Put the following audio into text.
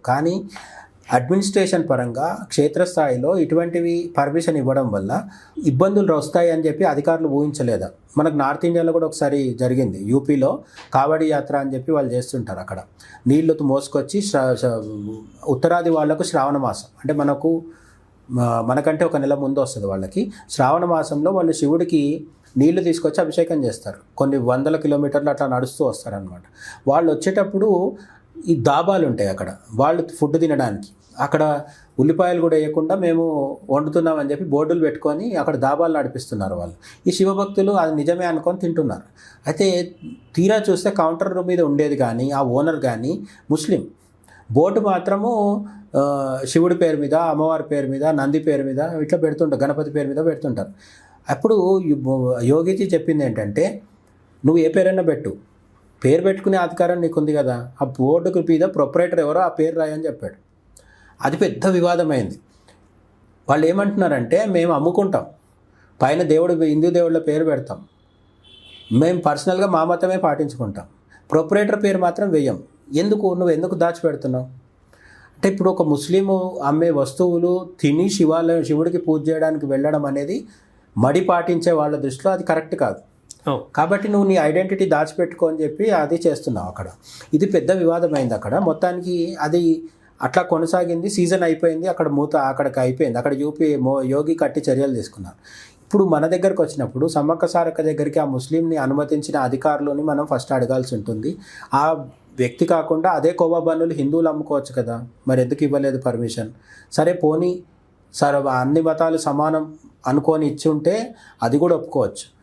కానీ అడ్మినిస్ట్రేషన్ పరంగా క్షేత్రస్థాయిలో ఇటువంటివి పర్మిషన్ ఇవ్వడం వల్ల ఇబ్బందులు వస్తాయి అని చెప్పి అధికారులు ఊహించలేదా? మనకు నార్త్ ఇండియాలో కూడా ఒకసారి జరిగింది. యూపీలో కావడి యాత్ర అని చెప్పి వాళ్ళు చేస్తుంటారు. అక్కడ నీళ్లు మోసుకొచ్చి ఉత్తరాది వాళ్లకు శ్రావణ మాసం అంటే మనకంటే ఒక నెల ముందు వస్తుంది వాళ్ళకి. శ్రావణ మాసంలో వాళ్ళు శివుడికి నీళ్లు తీసుకొచ్చి అభిషేకం చేస్తారు. కొన్ని వందల కిలోమీటర్లు అట్లా నడుస్తూ వస్తారనమాట. వాళ్ళు వచ్చేటప్పుడు ఈ దాబాలు ఉంటాయి అక్కడ, వాళ్ళు ఫుడ్ తినడానికి. అక్కడ ఉల్లిపాయలు కూడా వేయకుండా మేము వండుతున్నామని చెప్పి బోర్డులు పెట్టుకొని అక్కడ దాబాలు నడిపిస్తున్నారు వాళ్ళు. ఈ శివభక్తులు అది నిజమే అనుకొని తింటున్నారు. అయితే తీరా చూస్తే కౌంటర్ మీద ఉండేది కానీ ఆ ఓనర్ కానీ ముస్లిం, బోర్డు మాత్రము శివుడి పేరు మీద, అమ్మవారి పేరు మీద, నంది పేరు మీద ఇట్లా పెడుతుంటారు, గణపతి పేరు మీద పెడుతుంటారు. అప్పుడు యోగిజీ చెప్పింది ఏంటంటే, నువ్వు ఏ పేరైనా పెట్టు, పేరు పెట్టుకునే అధికారం నీకుంది కదా, ఆ బోర్డుకు మీద ప్రొపరేటర్ ఎవరో ఆ పేరు రాయని చెప్పాడు. అది పెద్ద వివాదమైంది. వాళ్ళు ఏమంటున్నారంటే, మేము అమ్ముకుంటాం, పైన హిందూ దేవుళ్ళ పేరు పెడతాం, మేము పర్సనల్గా మా మతమే పాటించుకుంటాం, ప్రొపరేటర్ పేరు మాత్రం వెయ్యం. నువ్వు ఎందుకు దాచిపెడుతున్నావు? అంటే ఇప్పుడు ఒక ముస్లిము అమ్మే వస్తువులు తిని శివుడికి పూజ చేయడానికి వెళ్ళడం అనేది మడి పాటించే వాళ్ళ దృష్టిలో అది కరెక్ట్ కాదు. కాబట్టి నువ్వు నీ ఐడెంటిటీ దాచిపెట్టుకో అని చెప్పి అది చేస్తున్నావు అక్కడ. ఇది పెద్ద వివాదమైంది అక్కడ. మొత్తానికి అది అట్లా కొనసాగింది. సీజన్ అయిపోయింది, అక్కడికి అయిపోయింది. అక్కడ యోగి కట్టి చర్యలు తీసుకున్నారు. ఇప్పుడు మన దగ్గరకు వచ్చినప్పుడు సమ్మక్క సారక్క దగ్గరికి ఆ ముస్లింని అనుమతించిన అధికారులని మనం ఫస్ట్ అడగాల్సి ఉంటుంది. ఆ వ్యక్తి కాకుండా అదే కోవా బన్నులు హిందువులు అమ్ముకోవచ్చు కదా, మరి ఎందుకు ఇవ్వలేదు పర్మిషన్? సరే పోనీ, సరే అన్ని మతాలు సమానం అనుకొని ఇచ్చి ఉంటే అది కూడా ఒప్పుకోవచ్చు.